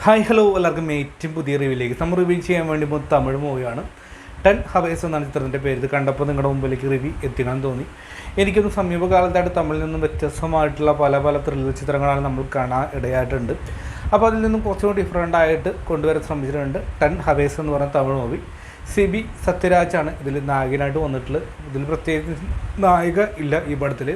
Hi hello എല്ലാവർക്കും ഏറ്റവും പുതിയ റിവ്യൂയിലേക്ക് നമ്മൾ റിവ്യൂ ചെയ്യാൻ വേണ്ടി തമിഴ് മൂവിയാണ് 10 ഹവേഴ്സ് എന്നാണ് ചിത്രത്തിൻ്റെ പേര്. ഇത് കണ്ടപ്പോൾ നിങ്ങളുടെ മുമ്പിലേക്ക് റിവ്യൂ എത്തിക്കാൻ തോന്നി. എനിക്കൊന്ന് സമീപകാലത്തായിട്ട് തമിഴിൽ നിന്നും വ്യത്യസ്തമായിട്ടുള്ള പല ത്രില്ലർ ചിത്രങ്ങളാണ് നമ്മൾ കാണാൻ ഇടയായിട്ടുണ്ട്. അപ്പോൾ അതിൽ നിന്നും കുറച്ചും കൂടി ഡിഫറൻ്റ് ആയിട്ട് കൊണ്ടുവരാൻ ശ്രമിച്ചിട്ടുണ്ട് 10 ഹവേഴ്സ് എന്ന് പറയുന്ന തമിഴ് മൂവി. CB സത്യരാജാണ് ഇതിൽ നായകനായിട്ട് വന്നിട്ടുള്ളത്. ഇതിൽ പ്രത്യേകിച്ച് നായിക ഇല്ല ഈ പടത്തിൽ.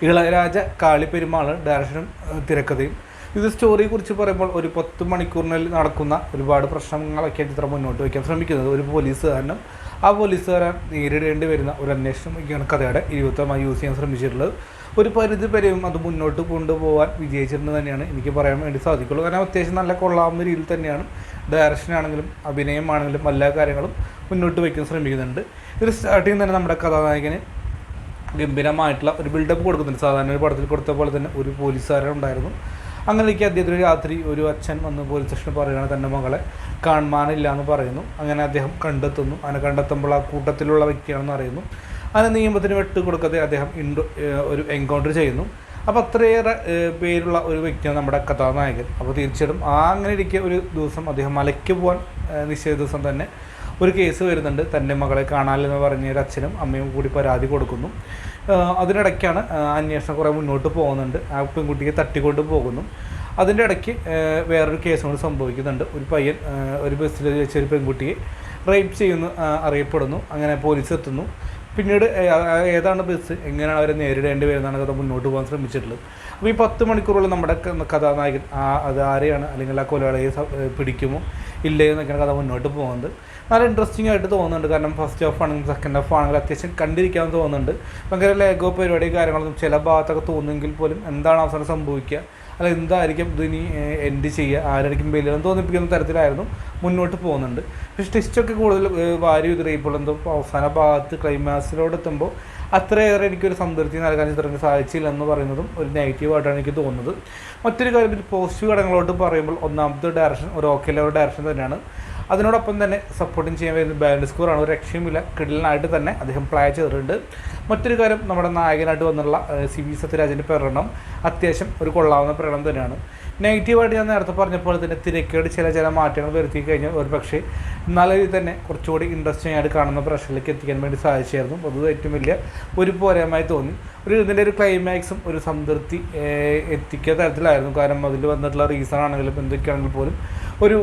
ഇളയരാജ കാളിപ്പെരുമാൾ ഡയറക്ഷനും തിരക്കഥയും. ഇത് സ്റ്റോറിയെക്കുറിച്ച് പറയുമ്പോൾ ഒരു 10 മണിക്കൂറിനുള്ളിൽ നടക്കുന്ന ഒരുപാട് പ്രശ്നങ്ങളൊക്കെ ചിത്രം മുന്നോട്ട് വയ്ക്കാൻ ശ്രമിക്കുന്നത്. ഒരു പോലീസുകാരനും ആ പോലീസുകാരൻ നേരിടേണ്ടി വരുന്ന ഒരു അന്വേഷണമൊക്കെയാണ് കഥയുടെ ഇരുപത്തമായി യൂസ് ചെയ്യാൻ ശ്രമിച്ചിട്ടുള്ളത്. ഒരു പരിധി വരെയും അത് മുന്നോട്ട് കൊണ്ടുപോകാൻ വിജയിച്ചിട്ടുണ്ട് തന്നെയാണ് എനിക്ക് പറയാൻ വേണ്ടി സാധിക്കുള്ളൂ. കാരണം അത്യാവശ്യം നല്ല കൊള്ളാവുന്ന രീതിയിൽ തന്നെയാണ് ഡയറക്ഷനാണെങ്കിലും അഭിനയമാണെങ്കിലും എല്ലാ കാര്യങ്ങളും മുന്നോട്ട് വയ്ക്കാൻ ശ്രമിക്കുന്നുണ്ട്. ഇത് സ്റ്റാർട്ടിങ് തന്നെ നമ്മുടെ കഥാനായകന് ഗംഭീരമായിട്ടുള്ള ഒരു ബിൽഡപ്പ് കൊടുക്കുന്നുണ്ട്. സാധാരണ ഒരു പടത്തിൽ കൊടുത്ത പോലെ തന്നെ ഒരു പോലീസുകാരൻ ഉണ്ടായിരുന്നു. അങ്ങനെയൊക്കെ അദ്ദേഹത്തിന് രാത്രി ഒരു അച്ഛൻ വന്ന് പോലീസ് സ്റ്റേഷനിൽ പറയുകയാണ് തൻ്റെ മകളെ കാണാനില്ല എന്ന് പറയുന്നു. അങ്ങനെ അദ്ദേഹം കണ്ടെത്തുന്നു. അങ്ങനെ കണ്ടെത്തുമ്പോൾ ആ കൂട്ടത്തിലുള്ള വ്യക്തിയാണെന്ന് അറിയുന്നു. അങ്ങനെ നിയമത്തിന് കൊടുക്കാതെ അദ്ദേഹം ഒരു എൻകൗണ്ടർ ചെയ്യുന്നു. അപ്പോൾ അത്രയേറെ പേരുള്ള ഒരു വ്യക്തിയാണ് നമ്മുടെ കഥാനായകൻ. അപ്പോൾ തീർച്ചയായിട്ടും അങ്ങനെ ഇരിക്കുക ഒരു ദിവസം അദ്ദേഹം മലയ്ക്ക് പോകാൻ നിശ്ചയ ദിവസം തന്നെ ഒരു കേസ് വരുന്നുണ്ട്. തൻ്റെ മകളെ കാണാനില്ലെന്ന് പറഞ്ഞ ഒരു അച്ഛനും അമ്മയും കൂടി പരാതി കൊടുക്കുന്നു. അതിനിടയ്ക്കാണ് അന്വേഷണം കുറേ മുന്നോട്ട് പോകുന്നുണ്ട്. ആ പെൺകുട്ടിയെ തട്ടിക്കൊണ്ട് പോകുന്നു. അതിൻ്റെ ഇടയ്ക്ക് വേറൊരു കേസ് കൊണ്ട് സംഭവിക്കുന്നുണ്ട്. ഒരു പയ്യൻ ഒരു ബസ്സിൽ വെച്ച് ഒരു പെൺകുട്ടിയെ റേപ്പ് ചെയ്യുന്നു അറിയപ്പെടുന്നു. അങ്ങനെ പോലീസ് എത്തുന്നു. പിന്നീട് ഏതാണ് ബസ്, എങ്ങനെയാണ് അവരെ നേരിടേണ്ടി വരുന്നതാണ് കഥ മുന്നോട്ട് പോകാൻ ശ്രമിച്ചിട്ടുള്ളത്. അപ്പോൾ ഈ 10 മണിക്കൂറുള്ള നമ്മുടെ കഥാനായകൻ അത് ആരെയാണ് അല്ലെങ്കിൽ ആ കൊലയാളിയെ പിടിക്കുമോ ഇല്ലയോ എന്നൊക്കെയാണ് കഥ മുന്നോട്ട് പോകുന്നത്. നല്ല ഇൻട്രസ്റ്റിംഗ് ആയിട്ട് തോന്നുന്നുണ്ട്. കാരണം ഫസ്റ്റ് ഹാഫ് ആണെങ്കിലും സെക്കൻഡ് ഹാഫ് ആണെങ്കിലും അത്യാവശ്യം കണ്ടിരിക്കാൻ തോന്നുന്നുണ്ട്. ഭയങ്കര ലേഗോ പരിപാടി കാര്യങ്ങളൊന്നും ചില ഭാഗത്തൊക്കെ തോന്നുമെങ്കിൽ പോലും എന്താണ് അവസാനം സംഭവിക്കുക, അല്ല എന്തായിരിക്കും ഇതിനി എൻഡ് ചെയ്യുക, ആരായിരിക്കും ബലിയെന്ന് തോന്നിപ്പിക്കുന്ന തരത്തിലായിരുന്നു മുന്നോട്ട് പോകുന്നുണ്ട്. പക്ഷേ ടെസ്റ്റൊക്കെ കൂടുതൽ വാരി വിതറിയപ്പോൾ എന്തോ അവസാന ഭാഗത്ത് ക്ലൈമാക്സിലോടെത്തുമ്പോൾ അത്രയേറെ എനിക്കൊരു സംതൃപ്തി നൽകാൻ ചിത്രത്തിന് സാധിച്ചില്ല എന്ന് പറയുന്നതും ഒരു നെഗറ്റീവായിട്ടാണ് എനിക്ക് തോന്നുന്നത്. മറ്റൊരു കാര്യം പോസിറ്റീവ് ഘടകങ്ങളോട്ട് പറയുമ്പോൾ ഒന്നാമത്തെ ഡയറക്ഷൻ ഒരു ഓക്കെ ലെവൽ ഡയറക്ഷൻ തന്നെയാണ്. അതിനോടൊപ്പം തന്നെ സപ്പോർട്ടിങ് ചെയ്യാൻ വരുന്ന ബാലൻസ് സ്കോറാണ്. ഒരു രക്ഷയുമില്ല, കിടലിനായിട്ട് തന്നെ അദ്ദേഹം പ്ലേ ചെയ്തിട്ടുണ്ട്. മറ്റൊരു കാര്യം നമ്മുടെ നായകനായിട്ട് വന്നുള്ള CB സത്യരാജൻ്റെ പ്രകടനം അത്യാവശ്യം ഒരു കൊള്ളാവുന്ന പ്രകടനം തന്നെയാണ്. നെഗറ്റീവായിട്ട് ഞാൻ നേരത്തെ പറഞ്ഞപ്പോൾ തന്നെ തിരക്കേട് ചില മാറ്റങ്ങൾ വരുത്തി കഴിഞ്ഞാൽ ഒരു പക്ഷേ നല്ല രീതിയിൽ തന്നെ കുറച്ചുകൂടി ഇൻട്രസ്റ്റിംഗ് ആയിട്ട് കാണുന്ന പ്രശ്നത്തിലേക്ക് എത്തിക്കാൻ വേണ്ടി സാധിച്ചായിരുന്നു. അത് ഏറ്റവും വലിയ ഒരു പോരായ്മയായി തോന്നി. ഇതിൻ്റെ ഒരു ക്ലൈമാക്സും ഒരു സംതൃപ്തി എത്തിക്കുന്ന തരത്തിലായിരുന്നു. കാരണം അതിൽ വന്നിട്ടുള്ള റീസൺ ആണെങ്കിലും എന്തൊക്കെയാണെങ്കിൽ പോലും ഒരു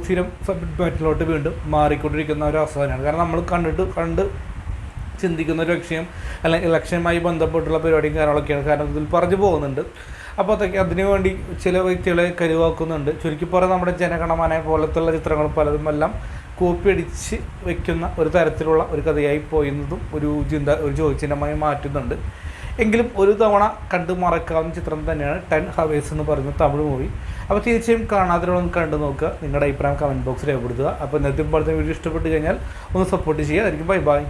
സ്ഥിരം സബ്ജക്ട് മാറ്റിലോട്ട് വീണ്ടും മാറിക്കൊണ്ടിരിക്കുന്ന ഒരു അവസ്ഥ തന്നെയാണ്. കാരണം നമ്മൾ കണ്ട് ചിന്തിക്കുന്ന ഒരു ലക്ഷ്യം അല്ലെങ്കിൽ ഇലക്ഷനുമായി ബന്ധപ്പെട്ടുള്ള പരിപാടിയും കാര്യങ്ങളൊക്കെയാണ്. കാരണം ഇതിൽ പറഞ്ഞു പോകുന്നുണ്ട്. അപ്പോൾ അതൊക്കെ അതിനുവേണ്ടി ചില വ്യക്തികളെ കരുവാക്കുന്നുണ്ട്. ചുരുക്കി പറയാൻ നമ്മുടെ ജനഗണമന പോലത്തുള്ള ചിത്രങ്ങളും പലതുമെല്ലാം കോപ്പി അടിച്ച് വയ്ക്കുന്ന ഒരു തരത്തിലുള്ള ഒരു കഥയായി പോയുന്നതും ഒരു ചോദ്യചിഹ്നമായി മാറ്റുന്നുണ്ട്. എങ്കിലും ഒരു തവണ കണ്ടു മറക്കാവുന്ന ചിത്രം തന്നെയാണ് 10 ഹവേഴ്സ് എന്ന് പറയുന്ന തമിഴ് മൂവി. അപ്പോൾ തീർച്ചയായും കാണാതിരുന്നൊന്ന് കണ്ടു നോക്കുക. നിങ്ങളുടെ അഭിപ്രായം കമൻറ്റ് ബോക്സിൽ രേഖപ്പെടുത്തുക. അപ്പോൾ ഇന്നത്തെ പോലത്തെ വീഡിയോ ഇഷ്ടപ്പെട്ട് കഴിഞ്ഞാൽ ഒന്ന് സപ്പോർട്ട് ചെയ്യുക. അതായിരിക്കും ബൈ.